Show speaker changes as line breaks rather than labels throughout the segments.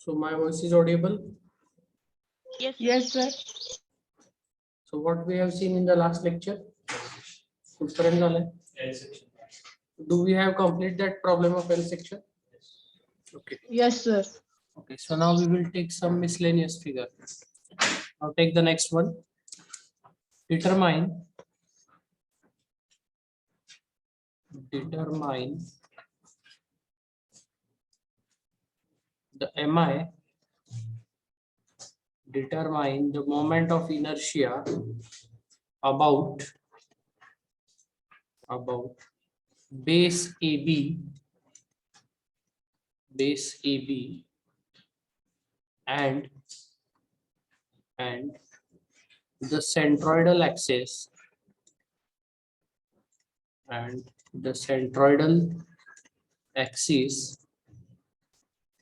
So my voice is audible.
Yes, sir.
So what we have seen in the last lecture. Do we have complete that problem of L section? Okay.
Yes, sir.
Okay. So now we will take some miscellaneous figure. Now take the next one. Determine the MI. Determine the moment of inertia about base AB and the centroidal axis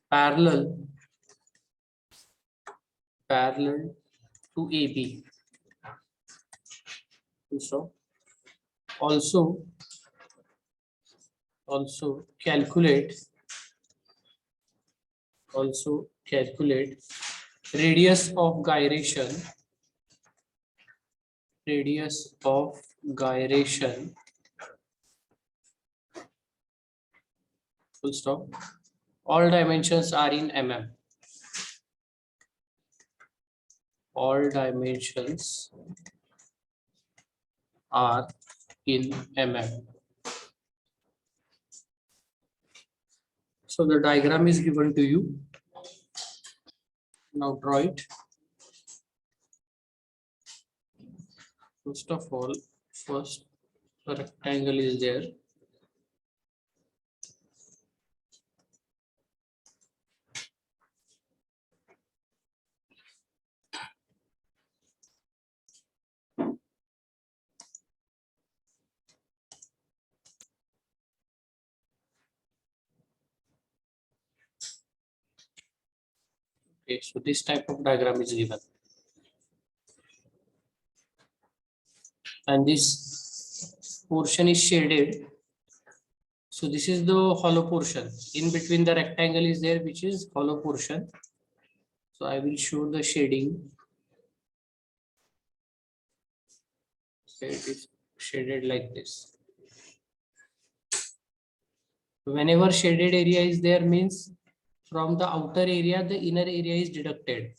parallel to AB. So also calculate radius of gyration full stop. All dimensions are in mm. All dimensions are in mm. So the diagram is given to you. Now draw it. First of all, the rectangle is there. Okay, so this type of diagram is given. And this portion is shaded. So this is the hollow portion. In between the rectangle is there, which is hollow portion. So I will show the shading. So it is shaded like this. Whenever shaded area is there, means from the outer area, the inner area is deducted.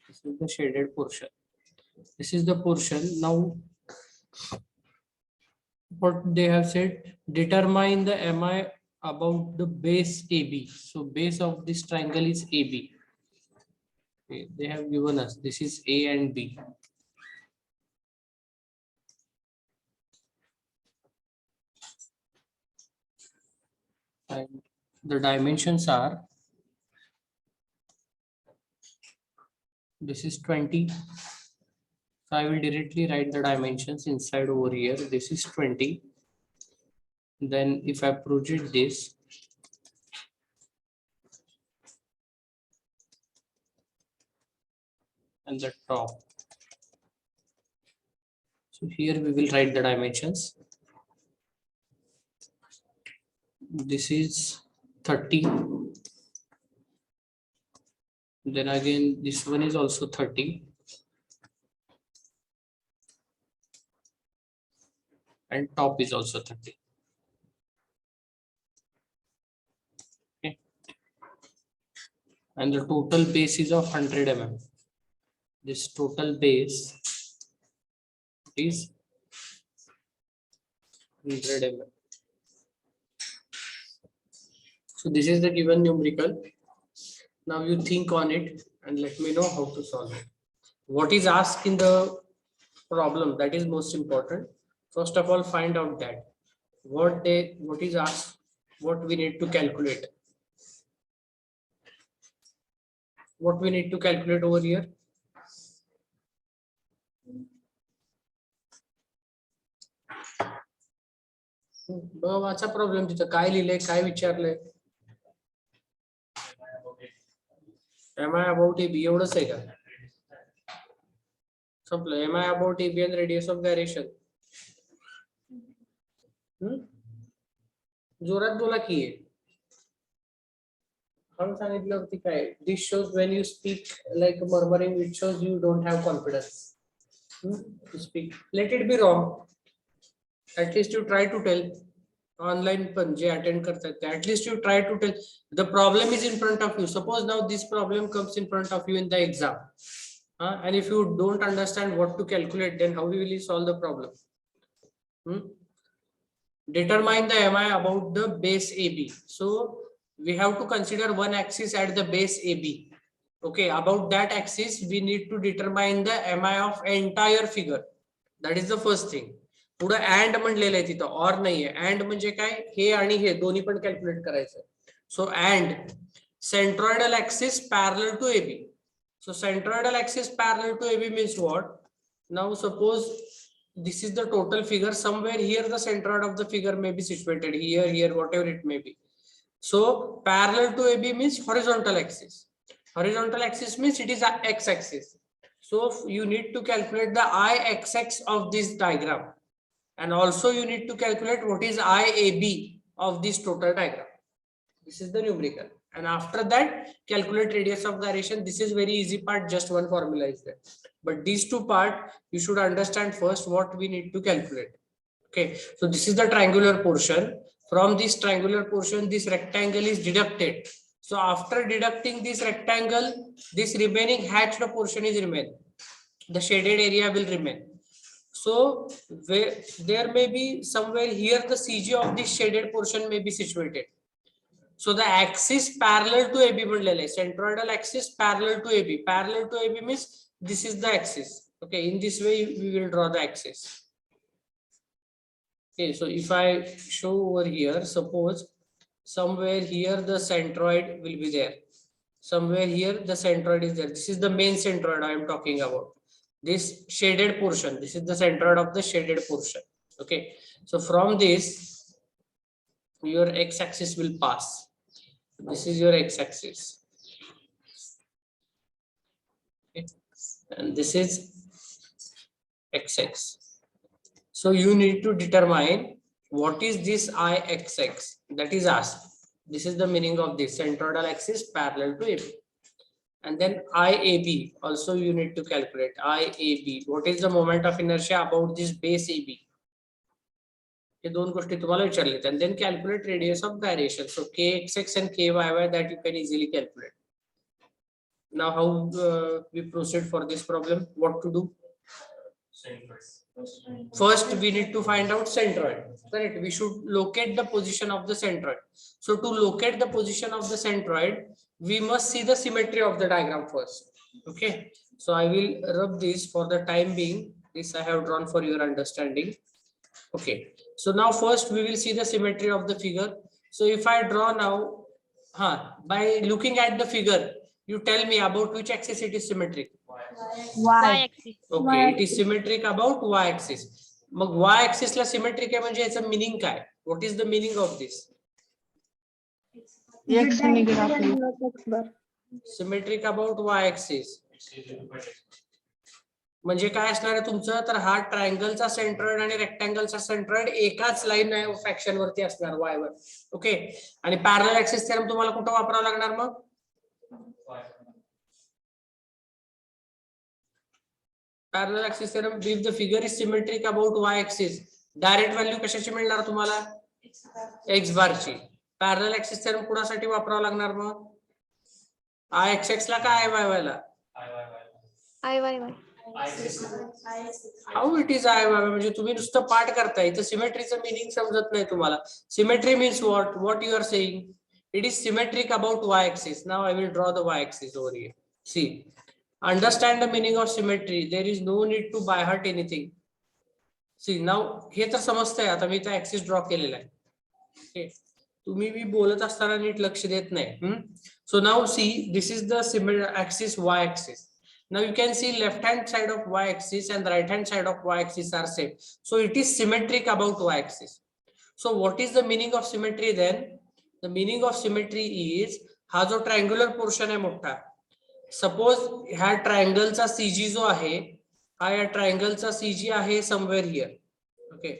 This is the shaded portion. This is the portion. Now, what they have said, determine the MI about the base AB. So base of this triangle is AB. Okay, they have given us, this is A and B. And the dimensions are, this is 20. So I will directly write the dimensions inside over here. This is 20. Then if I project this, and the top. So here we will write the dimensions. This is 30. Then again, this one is also 30. And top is also 30. Okay. And the total base is of 100 mm. This total base is 100 mm. So this is the given numerical. Now you think on it and let me know how to solve it. What is asked in the problem, that is most important. First of all, find out that what is asked, what we need to calculate. What we need to calculate over here. वाचा problem तिथं काय लिहिलंय काय विचारलंय M I about A B एवढंच आहे का संपलं M I about A B and radius of gyration जोरात बोला की. हम सांगितलं काय, this shows when you speak like murmuring, it shows you don't have confidence to speak. Let it be wrong, at least you try to tell. Online पण जे attend करतात at least you try to tell. The problem is in front of you. Suppose now this problem comes in front of you in the exam, and if you don't understand what to calculate, then how will you solve the problem? Determine the mi about the base AB. So we have to consider one axis at the base AB. Okay, about that axis we need to determine the mi of entire figure. That is the first thing. पुढे and म्हणलेलं आहे तिथं, or नाहीये. And म्हणजे काय, हे आणि हे दोन्ही पण कॅल्क्युलेट करायचं. So and centroidal axis parallel to AB. So centroidal axis parallel to AB means what? Now suppose this is the total figure. Somewhere here the centroid of the figure may be situated, here, whatever it may be. So parallel to AB means horizontal axis. Horizontal axis means it is a x-axis. So you need to calculate the I-axis of this diagram, and also you need to calculate what is IAB of this total diagram. This is the numerical. And after that, calculate radius of gyration. This is very easy part, just one formula is there. But these two parts, you should understand first what we need to calculate. Okay, so this is the triangular portion. From this triangular portion, this rectangle is deducted. So after deducting this rectangle, this remaining hatched portion is remain. The shaded area will remain. So there may be somewhere here the CG of this shaded portion may be situated. So the axis parallel to AB म्हणलेलं आहे, centroidal axis parallel to AB. Parallel to AB means this is the axis. Okay, in this way we will draw the axis. Okay, so if I show over here, suppose somewhere here the centroid will be there. Somewhere here the centroid is there. This is the main centroid I am talking about. This shaded portion, this is the centroid of the shaded portion. Okay, so from this your x-axis will pass. This is your x-axis, okay, and this is x-axis. So you need to determine what is this I-x-axis, that is asked. This is the meaning of this centroidal axis parallel to AB. And then IAB also you need to calculate. IAB, what is the moment of inertia about this base AB? हे दोन गोष्टी तुम्हाला विचारलेत. And then calculate radius of gyration. So kxx and kyy that you can easily calculate. Now how we proceed for this problem? What to do? First we need to find out centroid. Correct. We should locate the position of the centroid. So to locate the position of the centroid, we must see the symmetry of the diagram first. Okay. So I will rub this for the time being. This I have drawn for your understanding. Okay, so now first we will see the symmetry of the figure. So if I draw now, by looking at the figure, you tell me about which axis it is symmetric.
Y-axis.
Okay, it is symmetric about y-axis. Mug y-axis La symmetric आहे म्हणजे याचा meaning काय? What is the meaning of this? Symmetric about y-axis. म्हणजे काय असणार आहे तुमचं, तर हा ट्रायंगलचा सेंट्रॉइड आणि रेक्टँगलचा सेंट्रॉइड एकाच लाईन फ्रॅक्शन वरती असणार y वर. ओके, आणि पॅरलल ऍक्सिस थेरम तुम्हाला कुठं वापरावं लागणार मग? Parallel axis theorem, if the figure is symmetric about y axis, direct value कशाची मिळणार तुम्हाला? x बारची. पॅरलल ऍक्सिस थेरम कुणासाठी वापरावं लागणार मग? I x ला काय y La?
I.
How it is I म्हणजे तुम्ही नुसतं पाठ करताय, इथं सिमेट्रीचं मीनिंग समजत नाही तुम्हाला. Symmetry means what you are saying? It is symmetric about y axis. Now I will draw the y axis over here. See, understand the meaning of symmetry. There is no need to by heart anything. See now हे तर समजतंय, आता मी इथं axis draw केलेला आहे. Okay, तुम्ही मी बोलत असताना NEET लक्ष देत नाही. So now see, this is the similar axis y axis. Now you can see left hand side of y axis and the right hand side of y axis are same. So it is symmetric about y axis. So what is the meaning of symmetry then? The meaning of symmetry is हा जो triangular portion आहे मोठा, suppose ह्या triangle चा CG जो आहे, हा या triangle चा CG आहे somewhere here. Okay,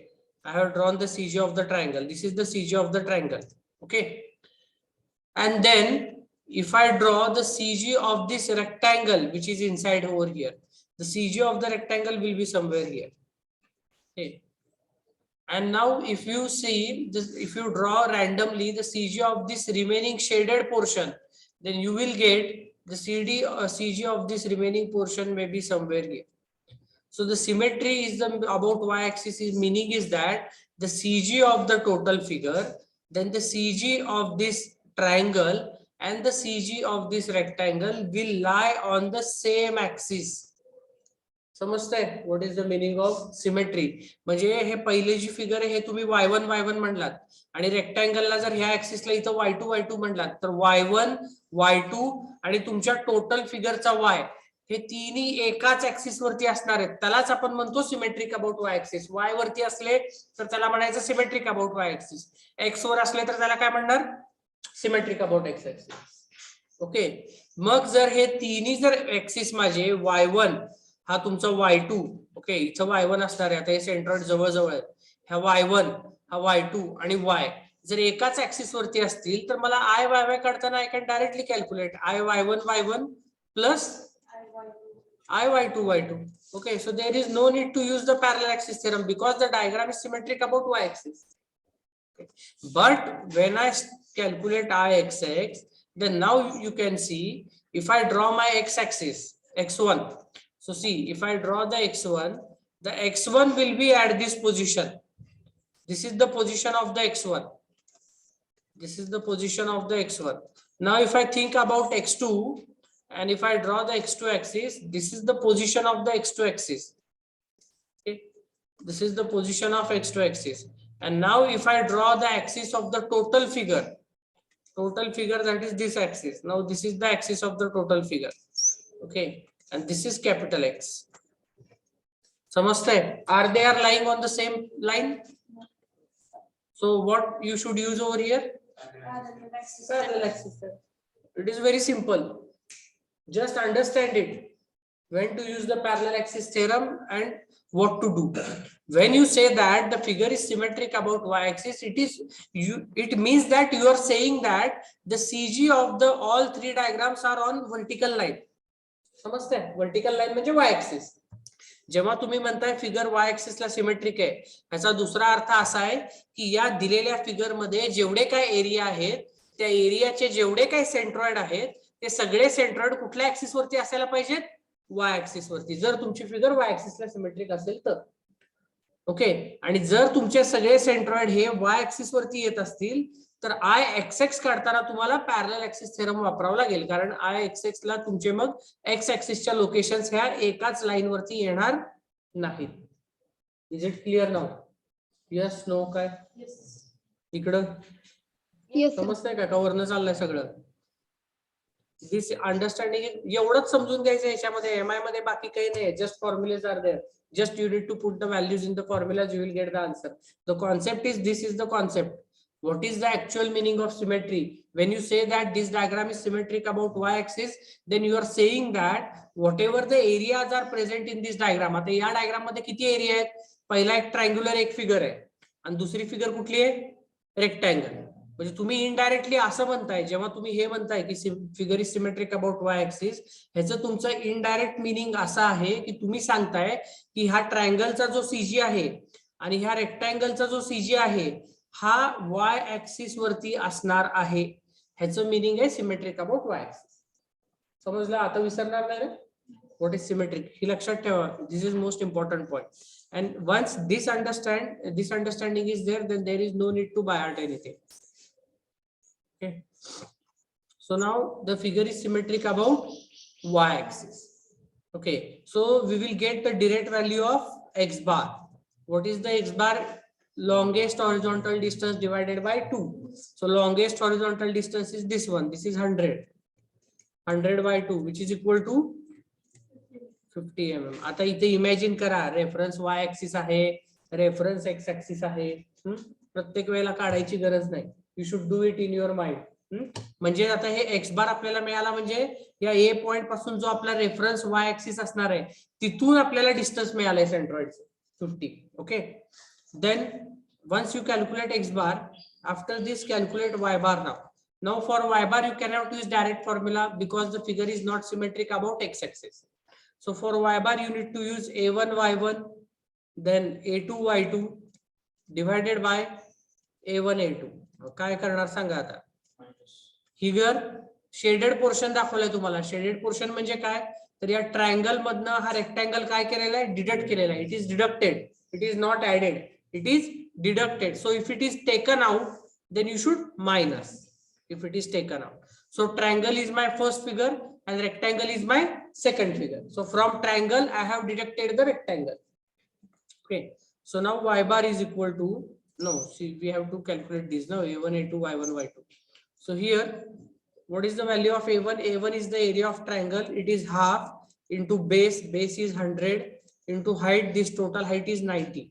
I have drawn the CG of the triangle. This is the CG of the triangle. Okay. And then if I draw the CG of this rectangle, which is inside over here, the CG of the rectangle will be somewhere here. Okay. And now if you see this, if you draw randomly the CG of this remaining shaded portion, then you will get the CG of this remaining portion may be somewhere here. So the symmetry is about y-axis is meaning is that the CG of the total figure, then the CG of this triangle and the CG of this rectangle will lie on the same axis. समजतंय what is the meaning of symmetry. म्हणजे हे पहिले जी figure आहे हे तुम्ही y1 y1 म्हणलात आणि रेक्टँगलला जर ह्या ऍक्सिसला इथं y2 y2 म्हणलात तर y1 y2 आणि तुमच्या टोटल फिगरचा y हे तिन्ही एकाच ऍक्सिस वरती असणार आहेत. त्यालाच आपण म्हणतो symmetric about y axis. y वरती असले तर त्याला म्हणायचं symmetric about y axis. x वर असले तर त्याला काय म्हणणार symmetric about x axis. Okay. मग जर हे तिन्ही जर ऍक्सिस माझे y1 हा तुमचा y2 ओके इथं y1 असणार आहे. आता हे सेंट्रॉइड जवळ आहे. ह्या y1 हा y2 आणि y जर एकाच ऍक्सिस वरती असतील तर मला i y काढताना I can directly calculate i y1 y1 plus i y2 y2. Okay, so there is no need to use the parallel axis theorem because the diagram is symmetric about y axis. Okay. But when I calculate I xx, then now you can see if I draw my x axis x1. So see, if I draw the x1, the x1 will be at this position. This is the position of the x1. This is the position of the x1. Now if I think about x2 and if I draw the x2 axis, this is the position of the x2 axis. Okay. This is the position of x2 axis. And now if I draw the axis of the total figure that is this axis. Now this is the axis of the total figure. Okay. And this is capital X. Samajhte? Are they are lying on the same line? So what you should use over here? Parallel axis. It is very simple. Just understand it. When to use the parallel axis theorem and what to do. When you say that the figure is symmetric about y-axis, it means that you are saying that the CG of the all three diagrams are on vertical line. समजते? Vertical line म्हणजे वाय axis. जेव्हा तुम्ही म्हणताय figure वाय ऍक्सिसला symmetric आहे याचा दुसरा अर्थ असा आहे की या दिलेल्या फिगर मध्ये जेवढे काय एरिया आहेत त्या एरियाचे जेवढे काय सेंट्रॉइड आहेत ते सगळे सेंट्रॉइड कुठल्या ऍक्सिस वरती असायला पाहिजेत वाय ऍक्सिस वरती. जर तुमची फिगर वाय ऍक्सिसला सिमेट्रिक असेल तर. ओके. आणि जर तुमचे सगळे सेंट्रॉइड हे वाय ऍक्सिस वरती येत असतील तर आय एक्स काढताना तुम्हाला पॅरलल ऍक्सिस थेरम वापरावा लागेल कारण आय एक्स ला तुमचे मग एक्स ऍक्सिसच्या लोकेशन्स ह्या एकाच लाईन वरती येणार नाहीत. Is it clear now? Yes no काय इकडं समजतंय का वरनं चाललंय सगळं? दिस अंडरस्टँडिंग एवढंच समजून घ्यायचं याच्यामध्ये. एमआय मध्ये बाकी काही नाही. Just formulas are there. Just you need to put the values in the formulas, you will get the answer. The concept is this is the concept. What is the actual meaning of symmetry? When you say that this diagram is symmetric about y-axis, then you are saying that whatever the areas are present in this diagram. आता या diagram मध्ये किती area आहेत? पहिला एक triangular एक figure आहे आणि दुसरी फिगर कुठली आहे? रेक्टँगल. म्हणजे तुम्ही इनडायरेक्टली असं म्हणताय जेव्हा तुम्ही हे म्हणताय की figure is symmetric about Y axis, ह्याचं तुमचं इनडायरेक्ट मिनिंग असं आहे की तुम्ही सांगताय की हा ट्रायंगलचा जो सीजी आहे आणि ह्या रेक्टँगलचा जो सीजी आहे हा वाय ऍक्सिस वरती असणार आहे. ह्याचं मिनिंग आहे सिमेट्रिक अबाउट वाय ऍक्सिस. समजलं? आता विसरणार नाही रे. व्हॉट इज सिमेट्रिक ही लक्षात ठेवा. This is most important point. And once this understanding is there, then there is no need to buy out anything. Okay. So now the figure is symmetric about y-axis. Okay. So we will get the direct value of x bar. What is the x bar? Longest horizontal distance divided by 2. So longest horizontal distance is this one. This is 100. 100 by 2, which is equal to 50 mm. आता इथे imagine करा reference वाय axis आहे, reference x axis आहे. प्रत्येक वेळेला काढायची गरज नाही. You should do it in your mind. म्हणजे आता हे एक्स बार आपल्याला मिळाला म्हणजे या ए पॉइंट पासून जो आपला रेफरन्स वाय ऍक्सिस असणार आहे तिथून आपल्याला डिस्टन्स मिळालंय सेंट्रॉइडचं 50. Okay. Then once you calculate x bar, after this calculate y bar now. Now for y bar you cannot use direct formula because the figure is not symmetric about x axis. So for y bar you need to use a1 y1 then a2 y2 divided by a1 a2. काय करणार सांगा आता. Here shaded portion दाखवलाय तुम्हाला. Shaded portion म्हणजे काय तर या triangle मधनं हा रेक्टँगल काय केलेला आहे डिडक्ट केलेला आहे. It is deducted, it is not added, it is deducted. So if it is taken out then you should minus if it is taken out. So triangle is my first figure and rectangle is my second figure. So from triangle I have deducted the rectangle. Okay, so now y bar is equal to, no, see we have to calculate this now, a1 a2 y1 y2. So here what is the value of a1? A1 is the area of triangle. It is half into base is 100 into height. This total height is 90.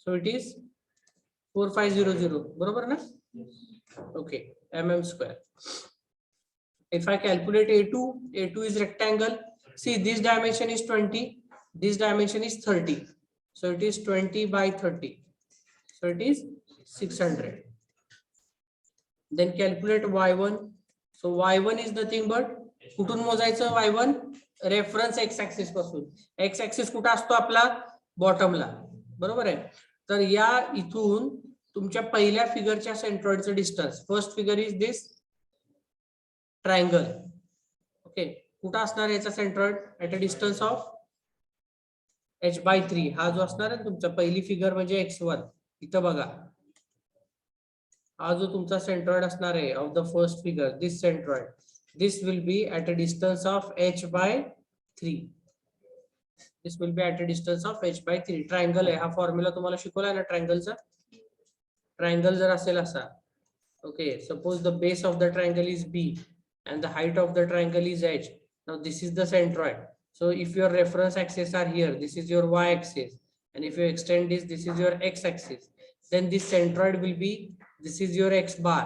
So it is 4500 बरोबर ना. Okay, mm square. If I calculate a2 is rectangle. See this dimension is 20, this dimension is 30. So it is 20 by 30. So it is 600. Then calculate y1. So y1 is nothing but कुठून मोजायचं y1 reference x axis पासून. x axis कुठे असतो आपला बॉटमला बरोबर आहे. तर या इथून तुमच्या पहिल्या फिगरच्या सेंट्रॉइडचं distance, first figure is this triangle. Okay, कुठं असणार याचा centroid at a distance of h/3. हा जो असणार आहे तुमचा पहिली फिगर म्हणजे x1. इथं बघा हा जो तुमचा सेंट्रॉइड असणार आहे of the first figure, this centroid, this will be at a distance of h/3. This will be at a distance of h/3. Triangle आहे हा फॉर्म्युला तुम्हाला शिकवलाय ना ट्रायंगलचा. ट्रायंगल जर असेल असा, okay, suppose the base of the triangle is b and the height of the triangle is h. Now this is the centroid. So if your reference axes are here, this is your y axis, and if you extend this, this is your x axis, then this centroid will be, this is your x bar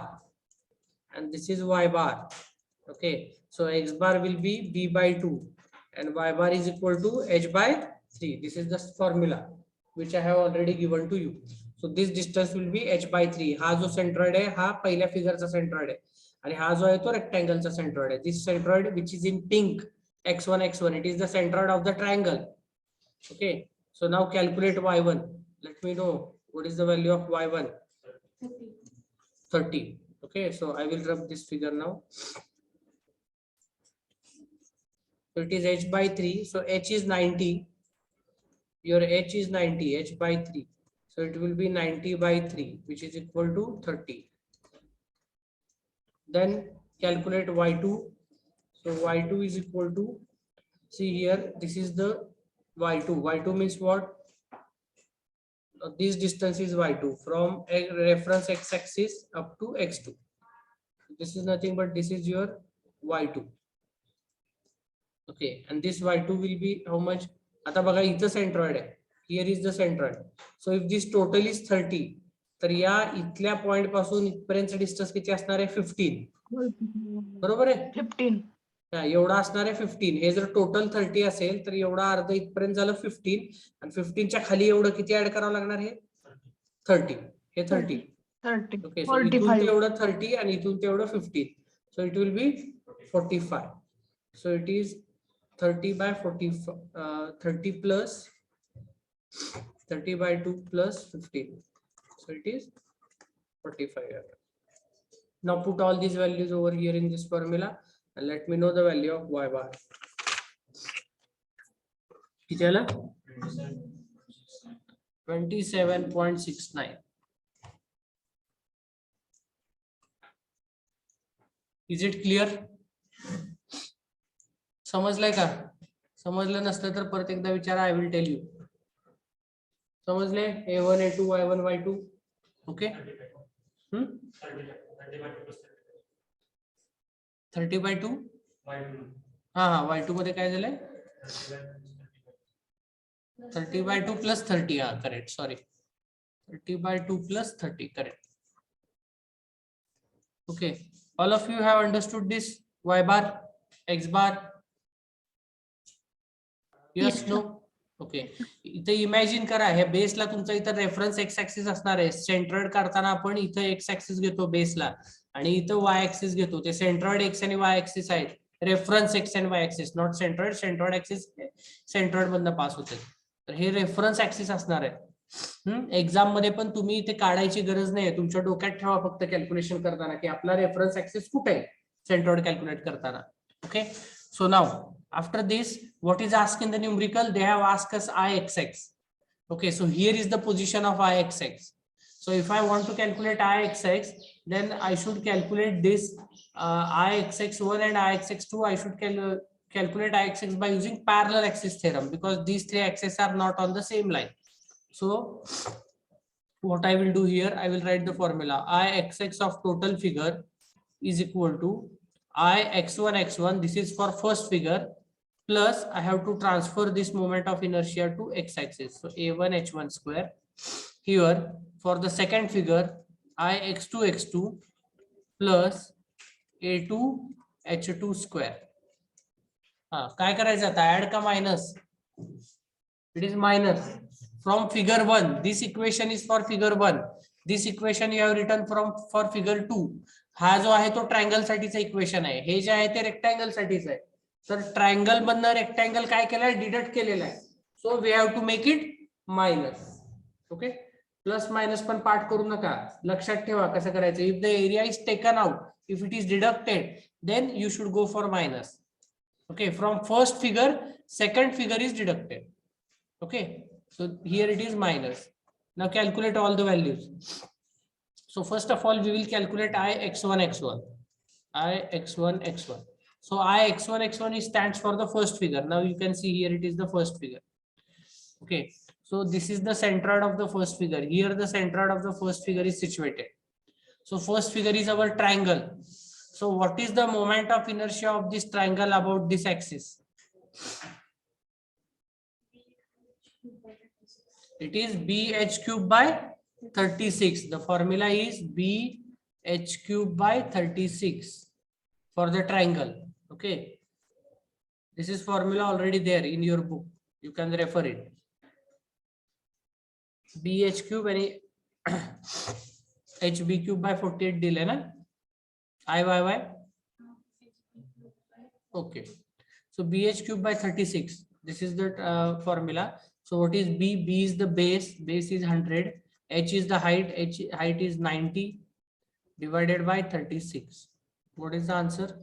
and this is y bar. Okay, so x bar will be b/2 and y bar is equal to h/3. This is the formula which I have already given to you. So this distance will be h/3. हा जो centroid आहे हा पहिल्या फिगरचा centroid आहे आणि हा जो आहे तो रेक्टँगलचा सेंट्रॉइड आहे. This centroid which is in pink, x1, it is the centroid of the triangle. Okay, so now calculate y1. Let me know what is the value of y1. 30. Okay, so I will rub this figure now. So it is h/3. So h is 90. Your h is 90, h/3. So it will be 90/3, which is equal to 30. Then calculate y2. So y2 is equal to, see here, this is the y2. Y2 means what? This distance is y2 from a reference x-axis up to x2. This is nothing but this is your y2. Okay, and this y2 will be how much? आता बघा इथं centroid आहे. Here is the centroid. So if this total is 30, तर या इथल्या point पासून इथपर्यंत distance किती असणार आहे 15. बरोबर आहे 15. एवढा असणार आहे 15. हे जर टोटल 30 असेल तर एवढा अर्ध इथपर्यंत झालं 15 आणि 15च्या खाली एवढं किती ऍड करावं लागणार हे 30. हे 30. ओके, सो इथून ते एवढं 30 आणि इथून ते एवढं 15. So it will be 45. So it is 30/40, 30 plus 30/2 plus 15. So it is 45. Now put all these values over here in this formula and let me know the value of y bar. किती आला? 27.69. Is it clear? समजलंय का? समजलं नसलं तर परत एकदा विचारा, I will tell you. समजले? a1 a2 y1 y2. Okay, 30/2. हा y2 मध्ये काय झालंय 30/2 plus 30. हा correct, sorry, 30/2 plus 30, correct. Okay, all of you have understood this y bar, x bar? Yes, no? Okay, इथे इमॅजिन करा ह्या बेसला तुमचा इथं रेफरन्स एक्स ऍक्सिस असणार आहे. सेंट्रॉइड काढताना आपण इथं एक्स ऍक्सिस घेतो बेसला आणि इथं वाय ऍक्सिस घेतो. ते सेंट्रॉइड एक्स आणि वाय ऍक्सिस आहेत. Reference x and Y axis, not centroid. Centroid axis centroid मधनं पास होते. तर हे रेफरन्स ऍक्सिस असणार आहे. एक्झाम मध्ये पण तुम्ही इथे काढायची गरज नाही, तुमच्या डोक्यात ठेवा फक्त कॅल्क्युलेशन करताना की आपला रेफरन्स ऍक्सिस कुठे आहे सेंट्रॉइड कॅल्क्युलेट करताना. Okay, so now after this, what is asked in the numerical? They have asked us ixx. Okay, so here is the position of ixx. So if I want to calculate ixx, then I should calculate this ixx1 and ixx2. I should calculate ixx by using parallel axis theorem, because these three axes are not on the same line. So what I will do here, I will write the formula. Ixx of total figure is equal to I x1 x1, this is for first figure, plus I have to transfer this moment of inertia to x axis, so a1 h1 square. Here for the second figure, I x2 x2 plus a2 h2 square. काय करायचं आता, add का minus? It is minus from figure 1. This equation is for figure 1. This equation you have written from for figure 2. हा जो आहे तो triangle साठीचा equation आहे. हे जे आहे ते रेक्टँगल साठीच आहे. तर ट्रायंगल मधनं रेक्टँगल काय केलाय, डिडक्ट केलेला आहे. So we have to make it minus. Okay, plus minus पण पाठ करू नका, लक्षात ठेवा कसं करायचं. If the area is taken out, if it is deducted, then you should go for minus. Okay, from first figure second figure is deducted. Okay, so here it is minus. Now calculate all the values. So first of all we will calculate I x1 x1. I x1 x1. So I x1 x1 is stands for the first figure. Now you can see here it is the first figure. Okay, so this is the centroid of the first figure. Here the centroid of the first figure is situated. So first figure is our triangle. So what is the moment of inertia of this triangle about this axis? It is bh cube by 36. The formula is bh cube by 36 for the triangle. Okay, this is formula already there in your book, you can refer it. bh cube and hb cube by 48 दिले ना, I. Okay, so bh cube by 36, this is the formula. So what is b? B is the base is 100, h is the height is 90 divided by 36. What is the answer?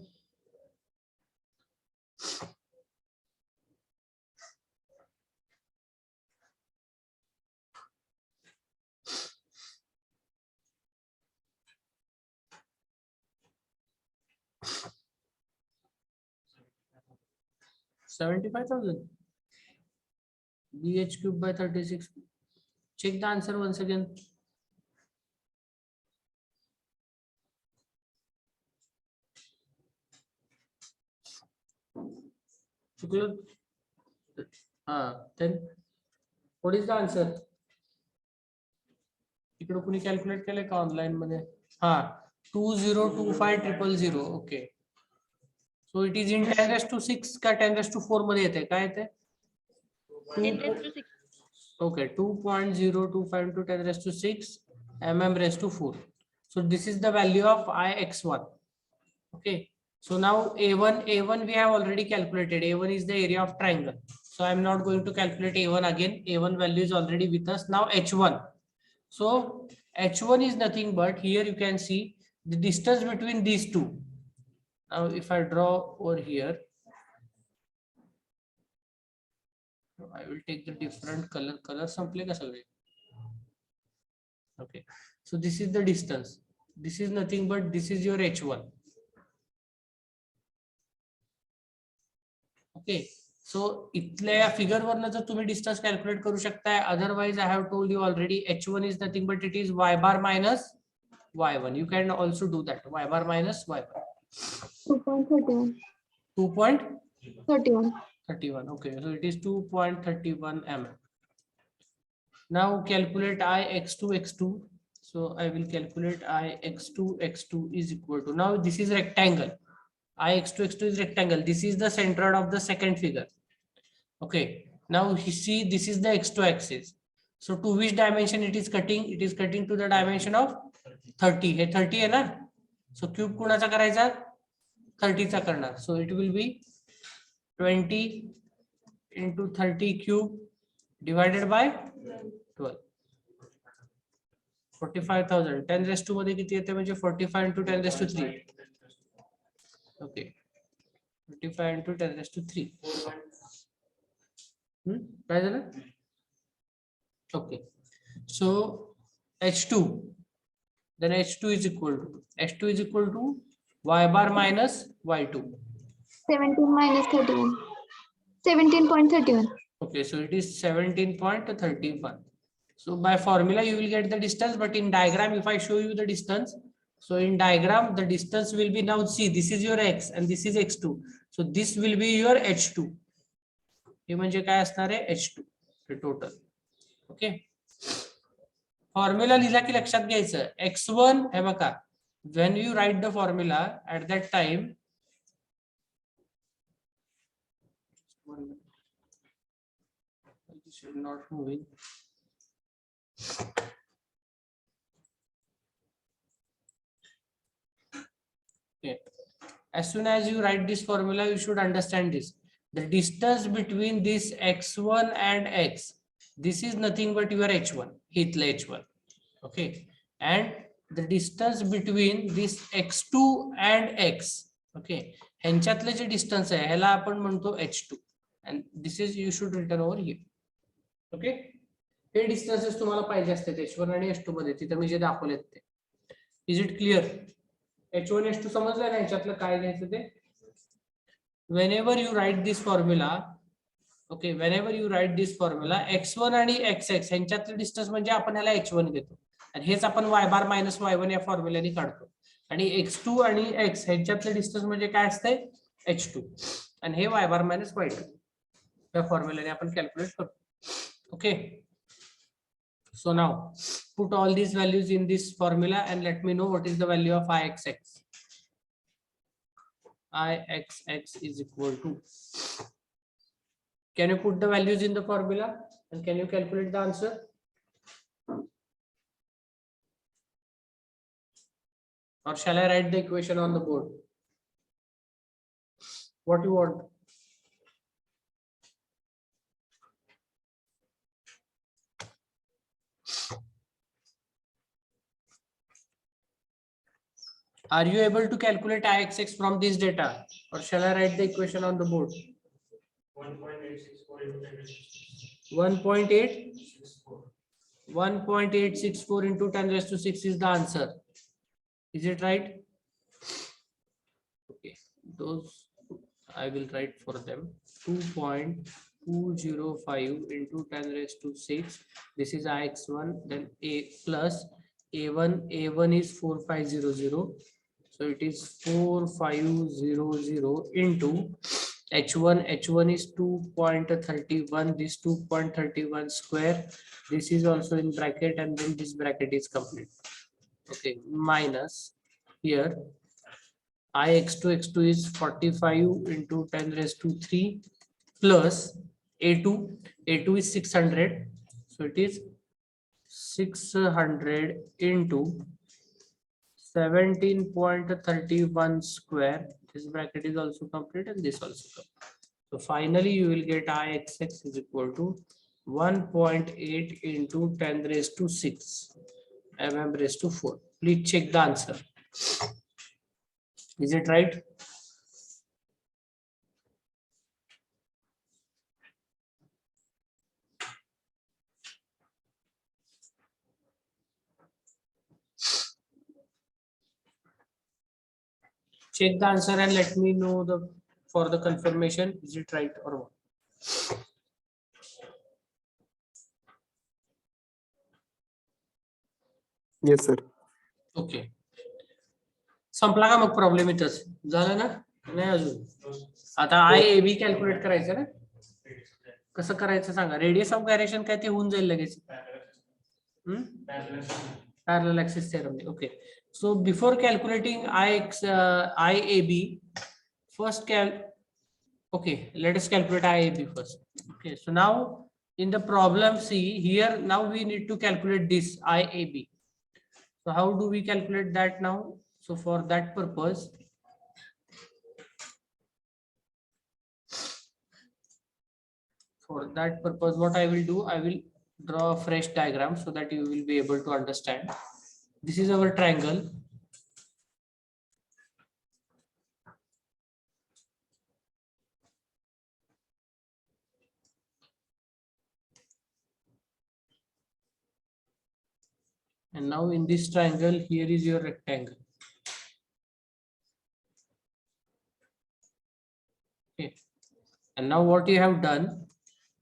$75,000. bh cube by 36. Check the answer once again. Then what is the answer? इकडे कुणी calculate केले का online मध्ये? 2025,000. Okay, so it is in 10⁶ का 10⁴ मध्ये येते, काय येते?
10⁶.
Okay, 2.025 into 10⁶ mm⁴. So this is the value of Ix1. Okay, so now A1 we have already calculated. A1 is the area of triangle. So I am not going to calculate A1 again. A1 value is already with us. Now H1. So H1 is nothing but, here you can see the distance between these two. Now if I draw over here, I will take the different color sample ka sagre. Okay, so this is the distance. This is nothing but this is your H1. Okay, so इथल्या figure वरनं जर तुम्ही distance calculate करू शकताय. Otherwise I have told you already, H1 is nothing but it is y bar minus y1. You can also do that, y bar minus y1.
2.31.
2.31. Okay, so it is 2.31 mm. Now calculate I x2 x2. So I will calculate I x2 x2 is equal to, now this is rectangle. I x2 x2 is rectangle. This is the centroid of the second figure. Okay, Now you see this is the x2 axis. So to which dimension it is cutting? It is cutting to the dimension of 30. हे 30 आहे ना. So cube कुणाचा करायचा? 30 चा करणार. So it will be 20 into 30 cube divided by 12. 45,000. 10 raised to मध्ये किती येते म्हणजे 45 into 10 raised to 3. Okay. 45 into 10 raised to 3. काय झालं? Okay. So H2. Then H2 is equal to y bar minus y2.
17 minus 31. 17.31.
Okay, so it is 17.31. So by formula you will get the distance, but in diagram if I show you the distance, so in diagram the distance will be, now see this is your x and this is x2. So this will be your H2. हे म्हणजे काय असणार आहे? H2 हे total. Okay, formula लिहिला की लक्षात घ्यायचं x1 हे बघा, when you write the formula at that time, not moving. Okay, as soon as you write this formula you should understand this. The distance between this x1 and x, this is nothing but your h1, hitler h1. Okay, and the distance between this x2 and x, okay, ह्यांच्यातले जे distance आहे ह्याला आपण म्हणतो h2, and this is you should written over here. Okay, हे distances तुम्हाला पाहिजे असतात h1 आणि h2 मध्ये, तिथे मी जे दाखवलेत ते. Is it clear? h1 h2 समजलं ना ह्याच्यातलं काय घ्यायचं ते? whenever you write this formula, okay, whenever you write this formula, x1 आणि xx ह्यांच्यातलं डिस्टन्स म्हणजे आपण ह्याला h1 घेतो आणि हेच आपण y बार मायनस y1 या फॉर्म्युलाने काढतो, आणि x2 आणि x ह्यांच्यातलं डिस्टन्स म्हणजे काय असतंय? h2, आणि हे y बार मायनस y2 या फॉर्म्युलाने आपण कॅल्क्युलेट करतो. Okay, so now put all these values in this formula and let me know what is the value of ixx. Ixx is equal to, can you put the values in the formula and can you calculate the answer? Or shall I write the equation on the board? What you want? Are you able to calculate ixx from this data, or shall I write the equation on the board? 1.864 into 10 raised to 6 is the answer. Is it right? Okay, those I will write for them. 2.205 into 10 raised to 6. This is ix1. Then a plus a1 is 4500. So it is 4500 into h1 is 2.31. This 2.31 square. This is also in bracket, and then this bracket is complete. Okay, minus here x2 is 45 into 10 raised to 3 plus a2 is 600, so it is 600 into 17.31 square. This bracket is also complete and this also complete. So finally you will get ixx is equal to 1.8 into 10 raised to 6 mm raised to 4. Please check the answer. Is it right? Check the answer and let me know for the confirmation, is it right or what?
Yes, sir.
Okay. संपला का मग problem इथंच झालं ना? नाही अजून. आता IAB calculate करायचं ना? कसं करायचं सांगा. रेडियस ऑफ गायरेशन काय ते होऊन जाईल लगेच. Parallel axis theorem. Okay. So before calculating IAB, first okay, let us calculate IAB first. Okay, so now in the problem C here, now we need to calculate this IAB. So how do we calculate that now? So for that purpose, what I will do, I will draw a fresh diagram so that you will be able to understand. This is our triangle. And now in this triangle, here is your rectangle. Okay. And now what you have done,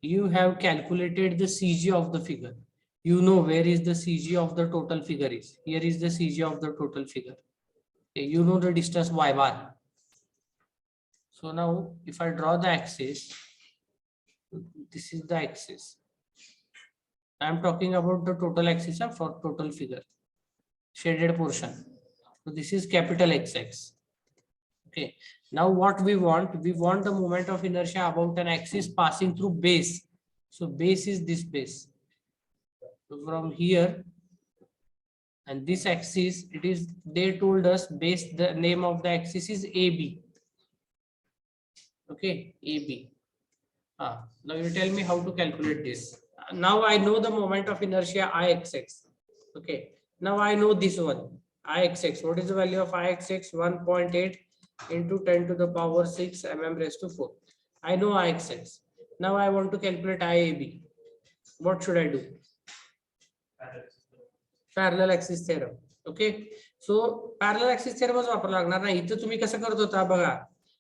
you have calculated the CG of the figure. You know where is the CG of the total figure is. Here is the CG of the total figure. Okay. You know the distance y bar. So now if I draw the axis, this is the axis. I am talking about the total axis for total figure, shaded portion. So this is capital XX. Okay. Now what we want the moment of inertia about an axis passing through base. So base is this base. So from here and this axis, it is, they told us base, the name of the axis is AB. Okay, AB. Now you tell me how to calculate this. Now I know the moment of inertia IXX. Okay. Now I know this one IXX. What is the value of IXX? 1.8 into 10 to the power 6 mm raised to 4. I know IXX. Now I want to calculate IAB. What should I do? Parallel axis theorem. Okay. So parallel axis theorem वापरावा लागणार नाही. इथं तुम्ही कसं करत होता बघा.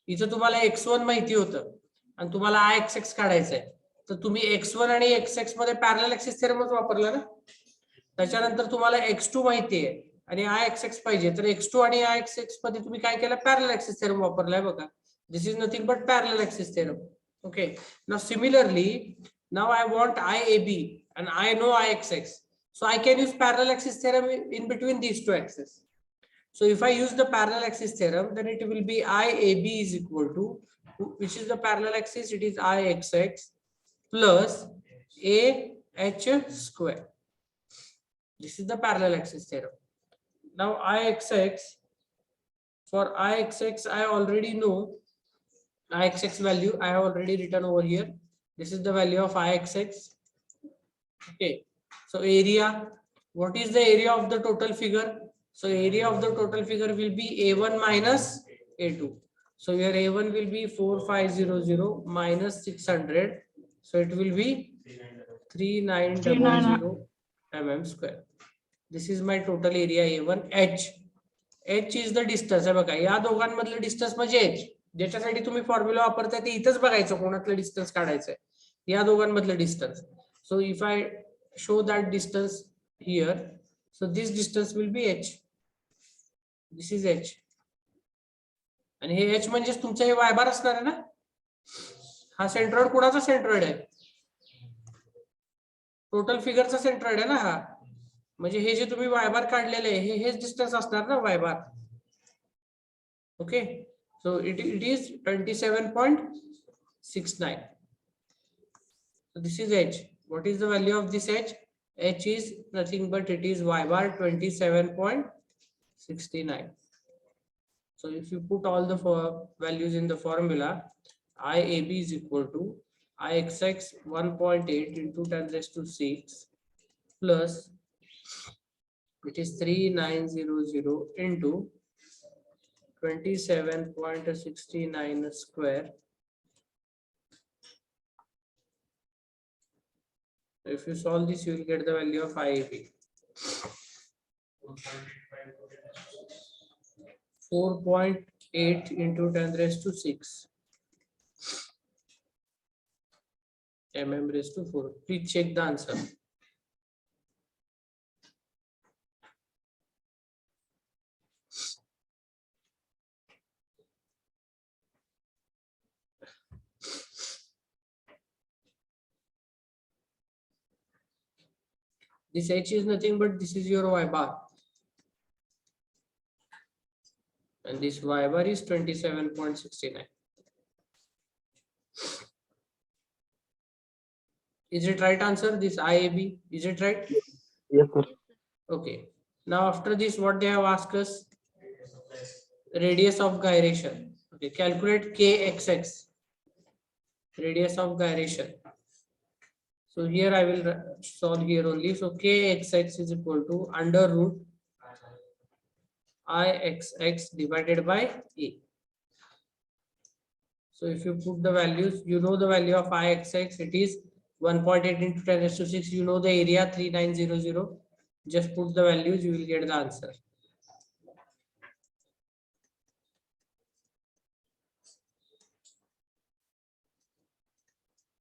इथं तुम्हाला x1 माहिती होतं आणि तुम्हाला IXX काढायचं आहे. तर तुम्ही x1 आणि xx मध्ये पॅरलल ऍक्सिस थेरमच वापरला ना. त्याच्यानंतर तुम्हाला x2 माहिती आहे आणि IXX पाहिजे, तर x2 आणि IXX मध्ये तुम्ही काय केलं, पॅरलल ऍक्सिस थेरम वापरलाय बघा. This is nothing but parallel axis theorem. Okay. Now similarly, now I want IAB and I know IXX. So I can use parallel axis theorem in between these two axes. So if I use the parallel axis theorem, then it will be IAB is equal to, which is the parallel axis? It is IXX plus AH square. This is the parallel axis theorem. Now IXX, for IXX I already know IXX value. I have already written over here. This is the value of IXX. Okay. So area, what is the area of the total figure? So area of the total figure will be A1 minus A2. So your A1 will be 4500 minus 600. So it will be 3900 mm square. This is my total area A1. H is the distance आहे बघा. या दोघांमधलं distance म्हणजे h. ज्याच्यासाठी तुम्ही formula वापरताय ते इथंच बघायचं कोणातलं डिस्टन्स काढायचंय. या दोघांमधलं distance. So if I show that distance here, so this distance will be h. This is h. आणि हे h म्हणजे तुमचं हे y बार असणार आहे ना. हा सेंट्रॉइड कोणाचा सेंट्रॉइड आहे? टोटल फिगरचा सेंट्रॉइड आहे ना हा. म्हणजे हे जे तुम्ही y बार काढलेले आहे हेच डिस्टन्स असणार ना y bar. Okay. So it is 27.69. So this is h. What is the value of this h? H is nothing but it is y bar 27.69. So if you put all the values in the formula, IAB is equal to IXX 1.8 into 10 raised to 6 plus it is 3900 into 27.69 square. If you solve this, you will get the value of IAB. 4.8 into 10 raised to 6 mm raised to 4. Please check the answer. This h is nothing but this is your y bar. And this y bar is 27.69. Is it right answer? This IAB, is it right?
Yes, sir.
Okay. Now after this, what they have asked us? Radius of gyration. Okay, calculate kxx. Radius of gyration. So here I will solve here only. So kxx is equal to under root ixx divided by a. So if you put the values, you know the value of ixx, it is 1.8 into 10 raised to 6. You know the area 3900. Just put the values, you will get the answer.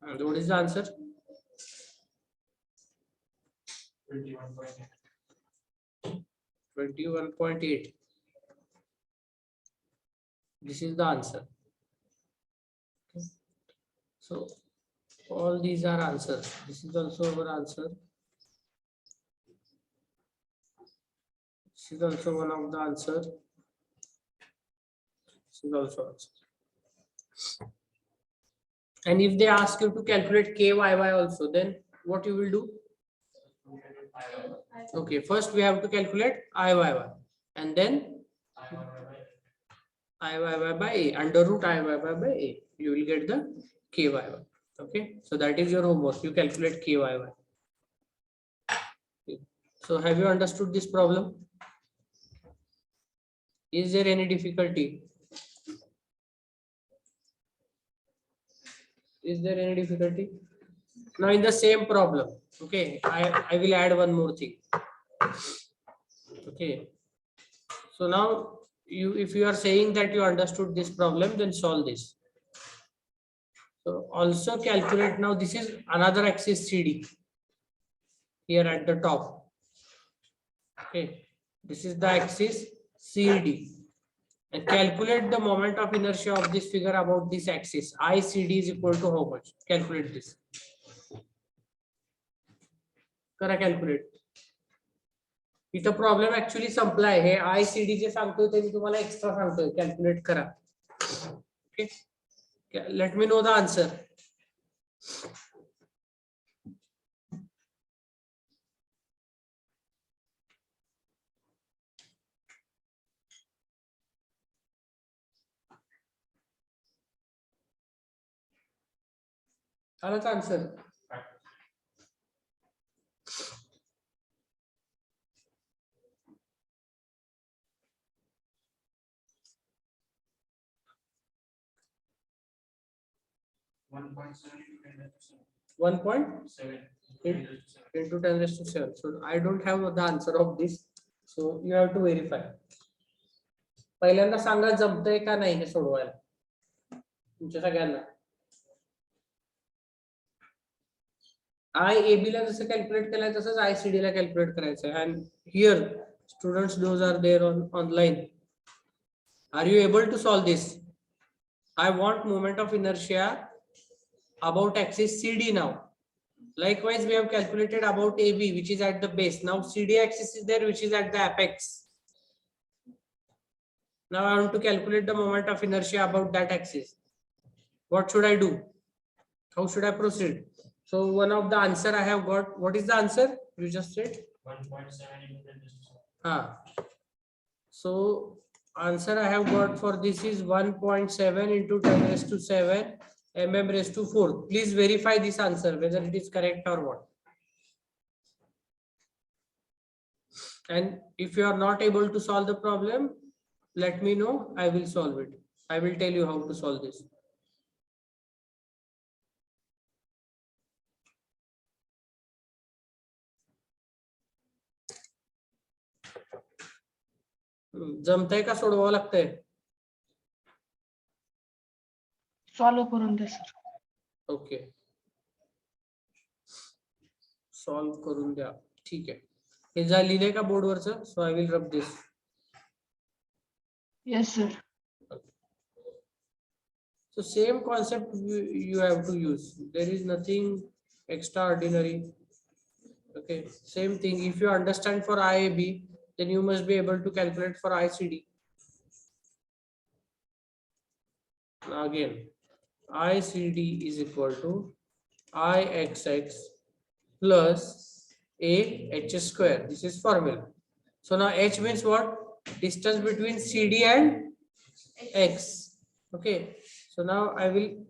And what is the answer? 21.8. This is the answer. Okay. So all these are answers. This is also our answer. This is also one of the answer. This is also answer. And if they ask you to calculate KYY also, then what you will do? Okay, first we have to calculate IYY and then IYY by A, under root IYY by A. You will get the KYY. Okay, so that is your homework. You calculate KYY. Okay. So have you understood this problem? Is there any difficulty? Is there any difficulty? Now in the same problem, okay, I will add one more thing. Okay, so now if you are saying that you understood this problem, then solve this. So also calculate, now this is another axis CD here at the top. Okay, this is the axis CD. And calculate the moment of inertia of this figure about this axis. ICD is equal to how much? Calculate this. करा calculate. इथं problem actually संपलाय. हे ICD जे सांगतोय ते मी तुम्हाला extra सांगतोय. Calculate करा. Okay, let me know the answer. आलाच answer. 1.7 into 10 raised to 7. So I don't have the answer of this. So you have to verify. पहिल्यांदा सांगा जमतंय का नाही हे सोडवायला तुमच्या सगळ्यांना. IAB ला जसं कॅल्क्युलेट केलंय तसंच ICD ला कॅल्क्युलेट करायचं आहे. And here students, those are there online. Are you able to solve this? I want moment of inertia about axis CD now. Likewise, we have calculated about AB, which is at the base. Now CD axis is there, which is at the apex. Now I want to calculate the moment of inertia about that axis. What should I do? How should I proceed? So one of the answer I have got. What is the answer? You just said
1.7 into 10 raised to 7.
So answer I have got for this is 1.7 into 10 raised to 7 mm raised to 4. Please verify this answer whether it is correct or what. And if you are not able to solve the problem, let me know. I will solve it. I will tell you how to solve this. जमतंय का सोडवावं लागतंय?
Solve करून दे sir.
Okay, solve करून द्या. ठीक आहे. हे जा लिहिलंय का बोर्डवरचं? So I will rub this.
Yes sir.
So same concept you have to use. There is nothing extraordinary. Okay, same thing. If you understand for IAB, then you must be able to calculate for ICD. Now again, ICD is equal to Ixx plus a h square. This is formula. So now h means what? Distance between CD and x. Okay. So now I will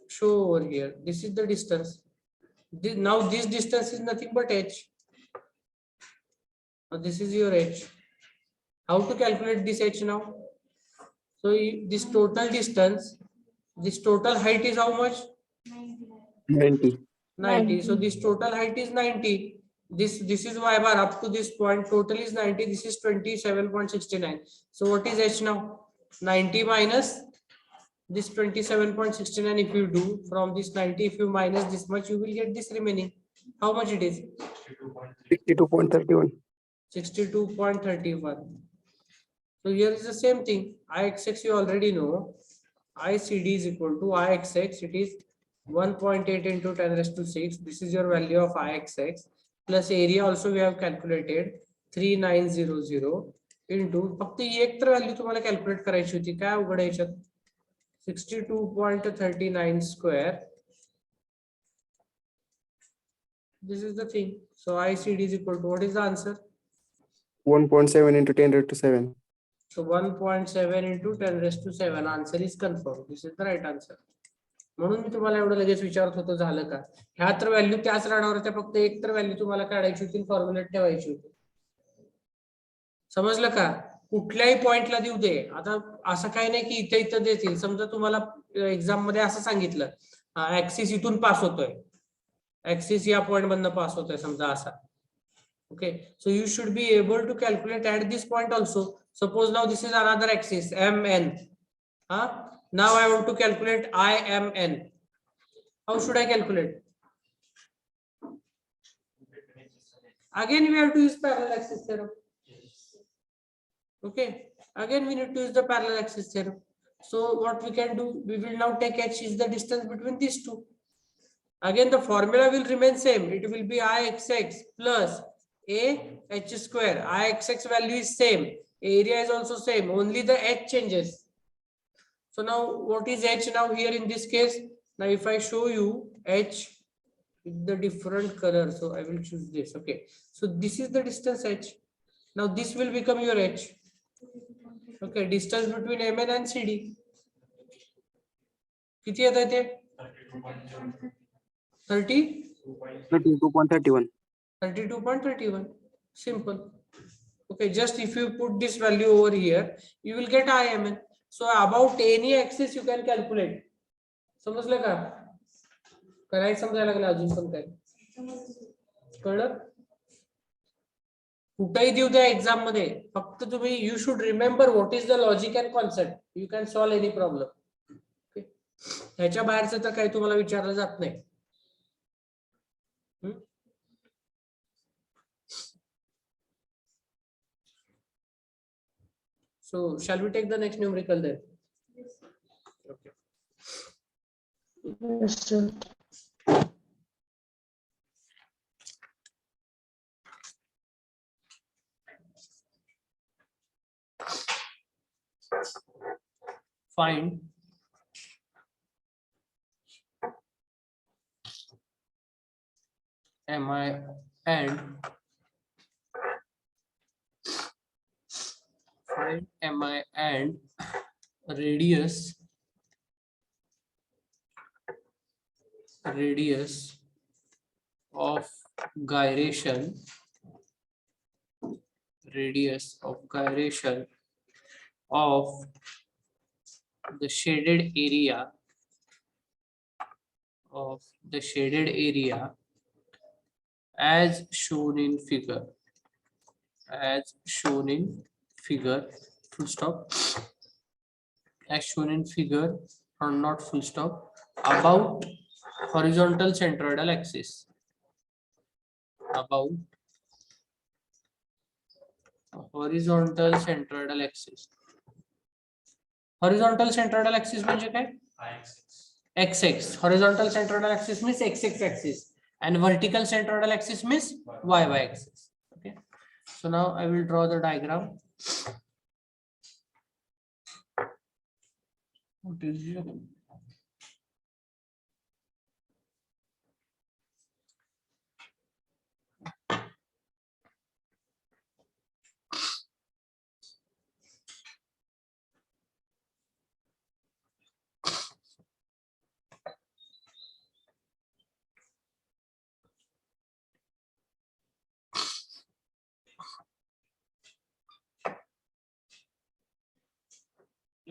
show over here. This is the distance. Now this distance is nothing but h. Now this is your h. How to calculate this h now? So this total distance, this total height is how much?
90.
90. So this total height is 90. This is y bar up to this point. Total is 90. This is 27.69. So what is h now? 90 minus this 27.69. If you do from this 90, if you minus this much, you will get this remaining. How much it is?
62.31.
62.31. So here is the same thing. Ixx you already know. ICD is equal to Ixx. It is 1.8 into 10 raised to 6. This is your value of Ixx. Plus area also we have calculated 3900 into फक्त एक तर value तुम्हाला calculate करायची होती. काय अवघड आहे याच्यात? 62.39 square. This is the thing. So ICD is equal to, what is the answer?
1.7 into 10 raised to 7.
So 1.7 into 10 raised to 7. Answer is confirmed. This is the right answer. म्हणून मी तुम्हाला एवढं लगेच विचारत होतो झालं का? ह्या तर व्हॅल्यू त्याच राहणार होत्या, फक्त एक तर व्हॅल्यू तुम्हाला काढायची होती, फॉर्म्युलेट ठेवायची होती. समजलं का? कुठल्याही पॉइंटला देऊ दे. आता असं काही नाही की इथे इथं देतील. समजा तुम्हाला एक्झाम मध्ये असं सांगितलं, ऍक्सिस इथून पास होतोय, ऍक्सिस या पॉइंट मधनं पास होतोय समजा असा. Okay, so you should be able to calculate at this point also. Suppose now this is another axis mn. Now I want to calculate imn. How should I calculate? Again we have to use parallel axis theorem. Okay, again we need to use the parallel axis theorem. So what we can do, we will now take h is the distance between these two. Again the formula will remain same. It will be Ixx plus a h square. Ixx value is same, area is also same, only the h changes. So now what is h now here in this case? Now if I show you h with the different color, so I will choose this. Okay, so this is the distance h. Now this will become your h. Okay, distance between mn and cd किती येत आहे ते?
32.31.
32.31. Simple. Okay, just if you put this value over here, you will get imn. So about any axis you can calculate. समजलं का? काय समजायला लागलं अजून पण काय? कळलं? कुठेही देऊ द्या एक्झाम मध्ये, फक्त तुम्ही you should remember what is the logic and concept. You can solve any problem. ह्याच्या बाहेरचं तर काही तुम्हाला विचारलं जात नाही. So shall we take the next numerical then? Okay.
Yes, sir.
Find mi and find mi and radius of gyration, of the shaded area as shown in figure, full stop, as shown in figure or not full stop, about horizontal centroidal axis, about horizontal centroidal axis. Horizontal centroidal axis म्हणजे काय? xx. Horizontal centroidal axis means xx axis and vertical centroidal axis means y axis. Okay, so now I will draw the diagram. What is here?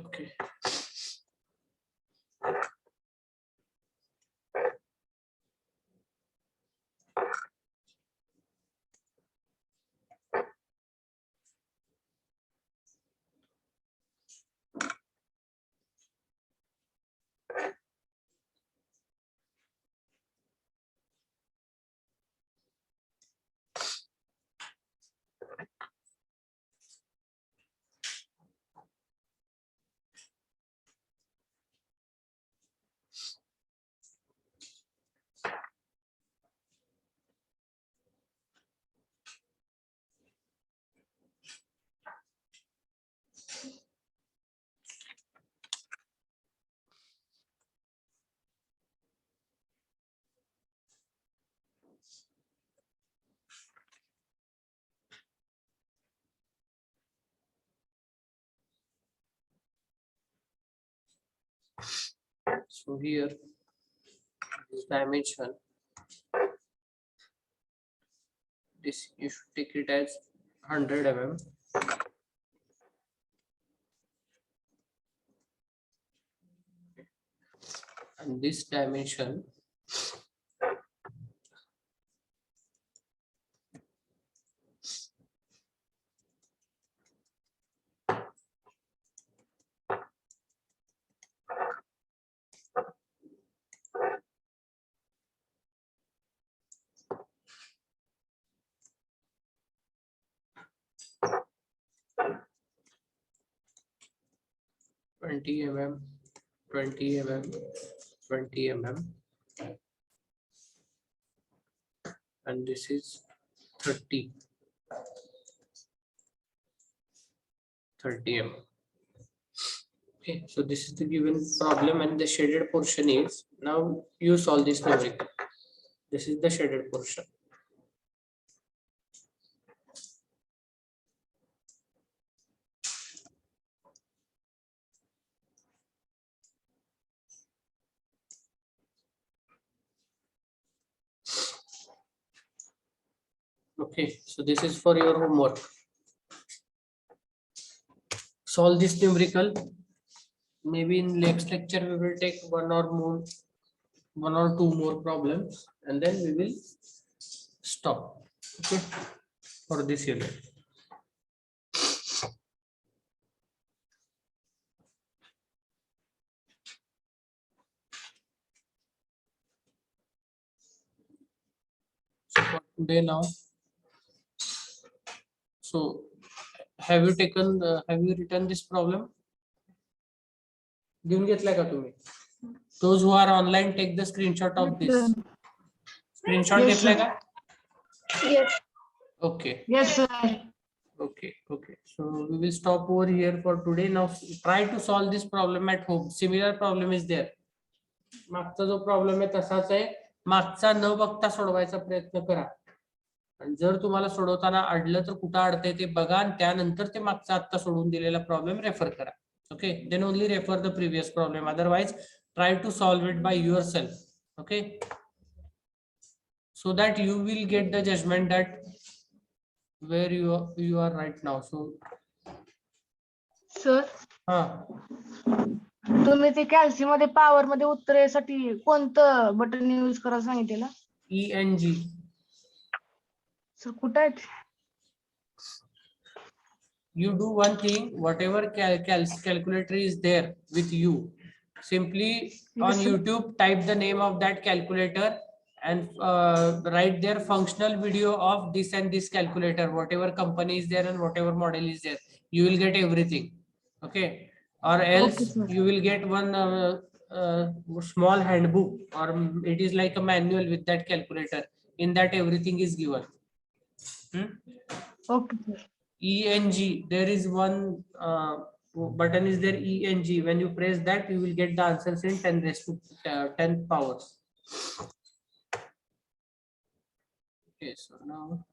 Okay. So here this dimension, this you should take it as 100 mm. And this dimension twenty mm, 20 mm, 20 mm, and this is 30 mm. Okay, so this is the given problem, and the shaded portion is, now you solve this numerical. This is the shaded portion. Okay, so this is for your homework. Solve this numerical. Maybe in next lecture we will take one or two more problems, and then we will stop. Okay, for this unit. So for today now. So have you written this problem? घेऊन घेतला का तुम्ही? Those who are online, take the screenshot of this. Screenshot
Yes,
घेतलाय
sir.
का?
Yes.
Okay.
Yes, sir.
Okay. So we will stop over here for today. Now try to solve this problem at home. Similar problem is there. मागचा जो problem आहे तसाच आहे. मागचा न बघता सोडवायचा प्रयत्न करा. आणि जर तुम्हाला सोडवताना अडलं तर कुठं अडतंय ते बघा, आणि त्यानंतर ते मागचा आत्ता सोडून दिलेला प्रॉब्लेम रेफर करा. Okay, then only refer the previous problem. Otherwise, try to solve it by yourself. Okay, so that you will get the judgment that where you are right now. So
sir तुम्ही ते calcium मध्ये power मध्ये उत्तरेसाठी कोणतं button use करायला सांगितलेलं?
ENG.
Sir कुठं आहे?
You do one thing, whatever calculator is there with you, simply on
Yes, sir.
YouTube type the name of that calculator and write their functional video of this and this calculator, whatever company is there and whatever model is there, you will get everything. Okay, or else
Okay, sir.
you will get one small handbook, or it is like a manual with that calculator. In that everything is given.
Okay, sir.
ENG, there is one button is there, ENG. When you press that, you will get the answers in 10 raised to 10th powers. Okay, so now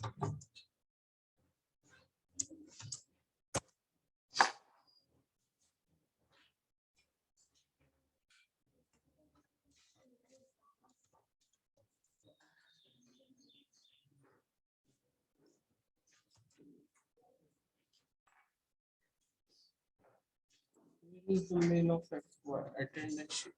Where is the mail of F1 attendance sheet?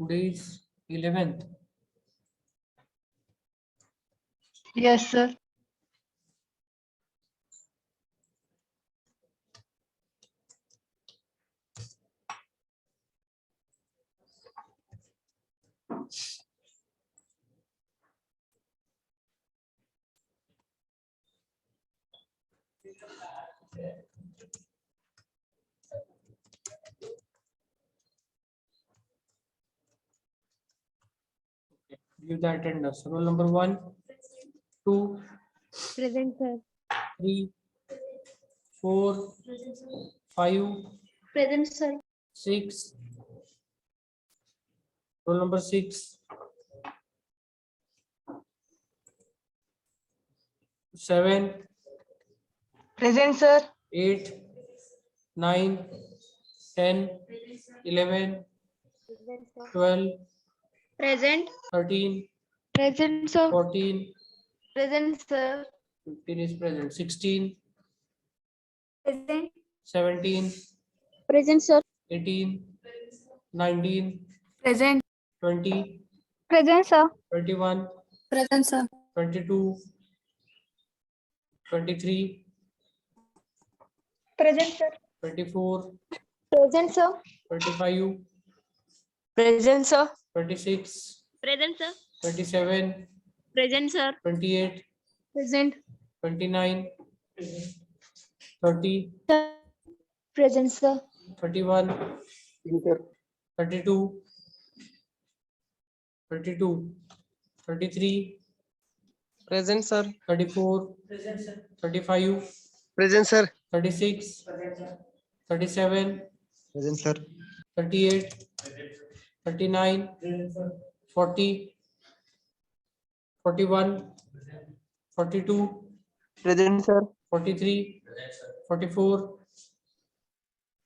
Today is 11th.
Yes, sir.
Give the attendance. Roll number 1, 2,
Present, sir.
3, 4, 5,
Present, sir.
6. Roll number 6, 7,
Present, sir.
8, 9, 10, 11, 12,
Present.
13,
Present, sir.
14,
Present, sir.
15 is present, 16,
Present.
17,
Present, sir.
18, 19,
Present.
20,
Present, sir.
21,
Present, sir.
22, 23,
Present, sir.
24,
Present, sir.
25,
Present, sir.
26,
Present, sir.
27,
Present, sir.
28,
Present.
29, 30,
Present, sir.
31,
Enter.
32, 32, 33,
Present, sir.
34, 35,
Present, sir.
36, 37,
Present, sir.
38, 39, 40, 41, 42,
Present, sir.
43, 44,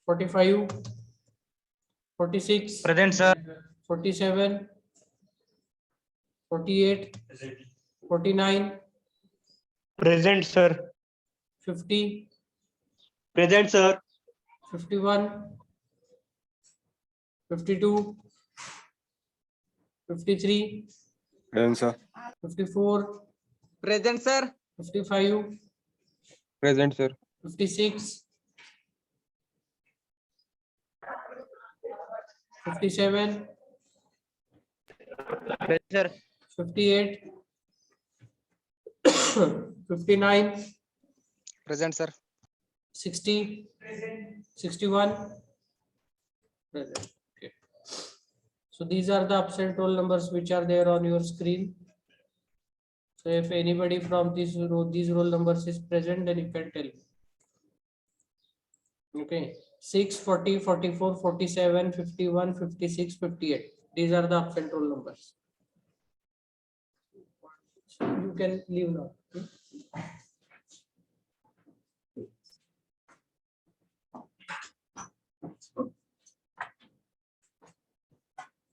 45, 46,
Present, sir.
47, 48, 49,
Present, sir.
50,
Present, sir.
51, 52, 53,
Present, sir.
54,
Present, sir.
55,
Present, sir.
56, 57,
Present, sir.
58, 59,
Present, sir.
60, 61. Present. Okay. So these are the absent roll numbers which are there on your screen. So if anybody from these roll numbers is present, then you can tell me. Okay. 6, 40, 44, 47, 51, 56, 58. These are the absent roll numbers. So you can leave now. Okay?